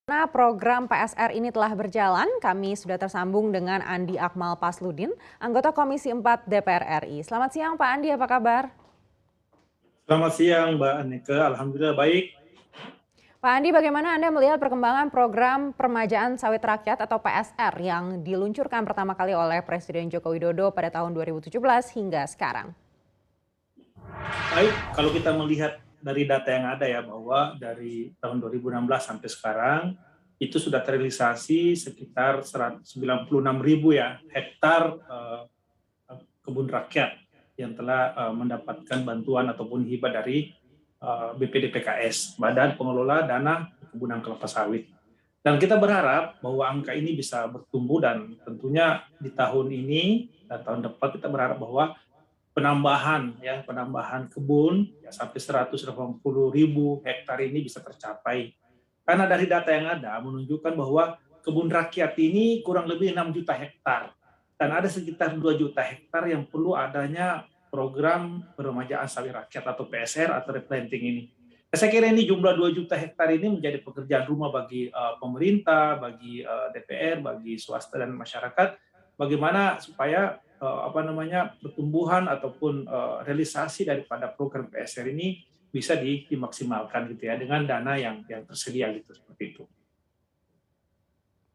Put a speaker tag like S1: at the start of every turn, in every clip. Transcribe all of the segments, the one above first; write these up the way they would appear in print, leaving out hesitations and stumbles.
S1: Karena program PSR ini telah berjalan, kami sudah tersambung dengan Andi Akmal Pasludin, anggota Komisi 4 DPR RI. Selamat siang Pak Andi, apa kabar?
S2: Selamat siang Mbak Anike, alhamdulillah baik.
S1: Pak Andi, bagaimana Anda melihat perkembangan program Permajaan Sawit Rakyat atau PSR yang diluncurkan pertama kali oleh Presiden Joko Widodo pada tahun 2017 hingga sekarang?
S2: Baik, kalau kita melihat dari data yang ada ya bahwa dari tahun 2016 sampai sekarang itu sudah terrealisasi sekitar 196.000 ya hektar kebun rakyat yang telah mendapatkan bantuan ataupun hibah dari BPDPKS, Badan Pengelola Dana Perkebunan Kelapa Sawit. Dan kita berharap bahwa angka ini bisa bertumbuh dan tentunya di tahun ini dan tahun depan kita berharap bahwa penambahan kebun ya, sampai 180.000 hektar ini bisa tercapai. Karena dari data yang ada menunjukkan bahwa kebun rakyat ini kurang lebih 6 juta hektar dan ada sekitar 2 juta hektar yang perlu adanya program peremajaan sawit rakyat atau PSR atau replanting ini. Saya kira ini jumlah 2 juta hektar ini menjadi pekerjaan rumah bagi pemerintah, bagi DPR, bagi swasta dan masyarakat. Bagaimana supaya pertumbuhan ataupun realisasi daripada program PSR ini bisa dimaksimalkan gitu ya dengan dana yang tersedia gitu seperti itu.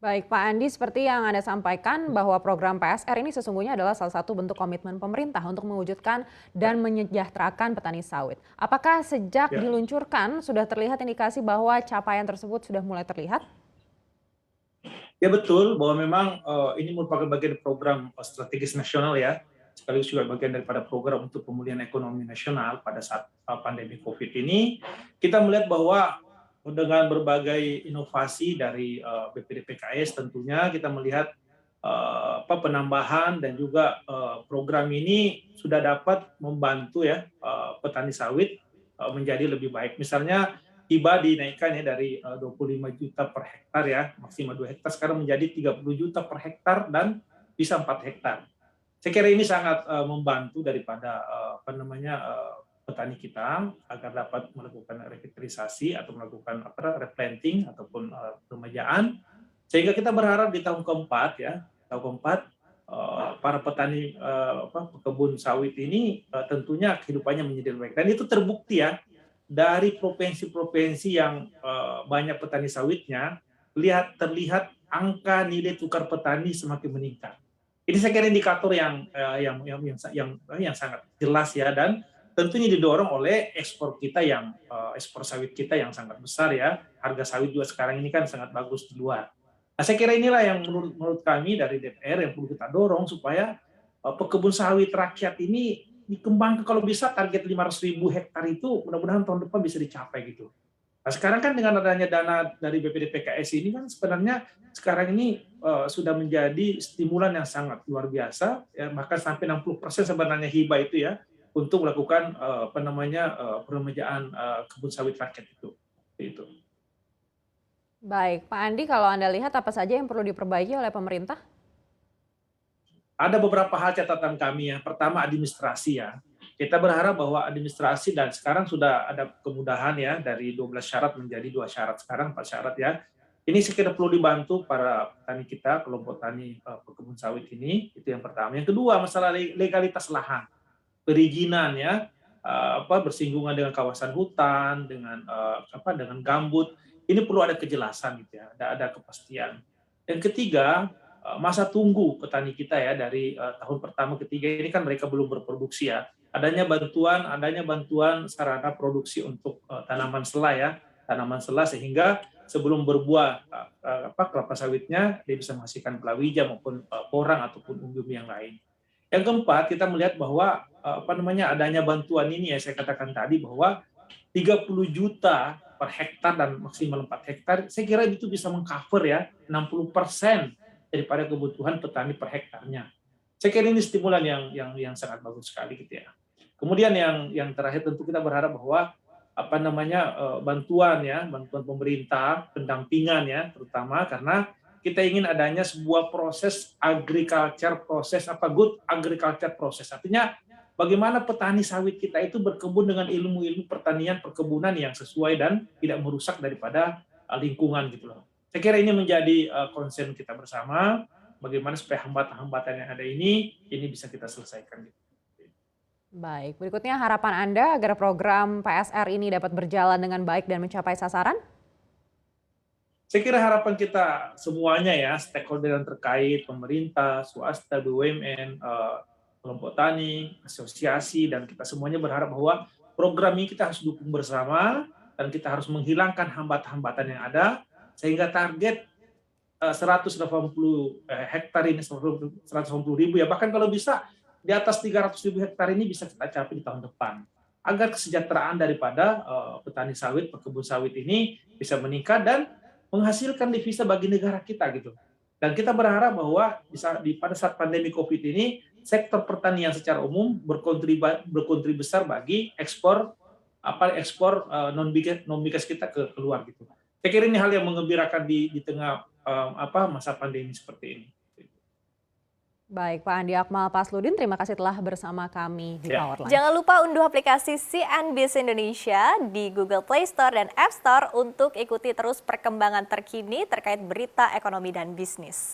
S1: Baik Pak Andi, seperti yang Anda sampaikan bahwa program PSR ini sesungguhnya adalah salah satu bentuk komitmen pemerintah untuk mewujudkan dan menyejahterakan petani sawit. Apakah sejak
S2: Ya.
S1: diluncurkan sudah terlihat indikasi bahwa capaian tersebut sudah mulai terlihat?
S2: Ya betul bahwa memang ini merupakan bagian program strategis nasional ya, sekaligus juga bagian daripada program untuk pemulihan ekonomi nasional pada saat pandemi COVID ini. Kita melihat bahwa dengan berbagai inovasi dari BPDPKS tentunya kita melihat penambahan dan juga program ini sudah dapat membantu ya petani sawit menjadi lebih baik. Misalnya hibah dinaikkan ya dari 25 juta per hektar ya, maksimal 2 hektar sekarang menjadi 30 juta per hektar dan bisa 4 hektar. Saya kira ini sangat membantu daripada petani kita agar dapat melakukan revitalisasi atau melakukan replanting ataupun pemajaan, sehingga kita berharap di tahun keempat ya, tahun keempat para petani pekebun sawit ini tentunya kehidupannya menjadi lebih baik dan itu terbukti ya dari provinsi-provinsi yang banyak petani sawitnya, terlihat angka nilai tukar petani semakin meningkat. Ini saya kira indikator yang sangat jelas ya, dan tentunya didorong oleh ekspor kita ekspor sawit kita yang sangat besar ya. Harga sawit juga sekarang ini kan sangat bagus di luar. Nah, saya kira inilah yang menurut kami dari DPR yang perlu kita dorong supaya pekebun sawit rakyat ini dikembangkan, kalau bisa target 500.000 hektar itu mudah-mudahan tahun depan bisa dicapai gitu. Nah, sekarang kan dengan adanya dana dari BPDPKS ini kan sebenarnya sekarang ini sudah menjadi stimulan yang sangat luar biasa ya, bahkan sampai 60% sebenarnya hibah itu ya untuk melakukan peremajaan kebun sawit rakyat itu. Itu.
S1: Baik, Pak Andi, kalau Anda lihat apa saja yang perlu diperbaiki oleh pemerintah?
S2: Ada beberapa hal catatan kami ya. Pertama administrasi ya. Kita berharap bahwa administrasi dan sekarang sudah ada kemudahan ya dari 12 syarat menjadi 2 syarat, sekarang 4 syarat ya. Ini sekiranya perlu dibantu para petani kita, kelompok tani pekebun sawit ini, itu yang pertama. Yang kedua, masalah legalitas lahan, perizinan ya, bersinggungan dengan kawasan hutan, dengan gambut, ini perlu ada kejelasan gitu ya, ada kepastian. Yang ketiga, masa tunggu petani kita ya dari tahun pertama ketiga ini kan mereka belum berproduksi ya. Adanya bantuan sarana produksi untuk tanaman sela sehingga sebelum berbuah kelapa sawitnya dia bisa menghasilkan palawija maupun porang ataupun umbi yang lain. Yang keempat, kita melihat bahwa adanya bantuan ini ya saya katakan tadi bahwa 30 juta per hektar dan maksimal 4 hektar, saya kira itu bisa mengcover ya 60% daripada kebutuhan petani per hektarnya. Saya kira ini stimulan yang sangat bagus sekali gitu ya. Kemudian yang terakhir tentu kita berharap bahwa bantuan pemerintah, pendampingan ya, terutama karena kita ingin adanya sebuah proses good agriculture proses. Artinya bagaimana petani sawit kita itu berkebun dengan ilmu-ilmu pertanian perkebunan yang sesuai dan tidak merusak daripada lingkungan gitu loh. Saya kira ini menjadi concern kita bersama, bagaimana supaya hambatan-hambatan yang ada ini bisa kita selesaikan.
S1: Baik, berikutnya harapan Anda agar program PSR ini dapat berjalan dengan baik dan mencapai sasaran?
S2: Saya kira harapan kita semuanya ya, stakeholder yang terkait, pemerintah, swasta, BUMN, kelompok tani, asosiasi, dan kita semuanya berharap bahwa program ini kita harus dukung bersama, dan kita harus menghilangkan hambatan-hambatan yang ada, sehingga target 180 hektar ini, 180 ribu ya, bahkan kalau bisa di atas 300 ribu hektar ini bisa kita capai di tahun depan. Agar kesejahteraan daripada petani sawit, pekebun sawit ini bisa meningkat dan menghasilkan devisa bagi negara kita gitu. Dan kita berharap bahwa pada saat pandemi COVID ini, sektor pertanian secara umum berkontribusi besar bagi ekspor non migas kita ke luar gitu. Saya kira ini hal yang menggembirakan di tengah masa pandemi seperti ini.
S1: Baik, Pak Andi Akmal Pasludin, terima kasih telah bersama kami di Powerline.
S3: Jangan lupa unduh aplikasi CNBC Indonesia di Google Play Store dan App Store untuk ikuti terus perkembangan terkini terkait berita ekonomi dan bisnis.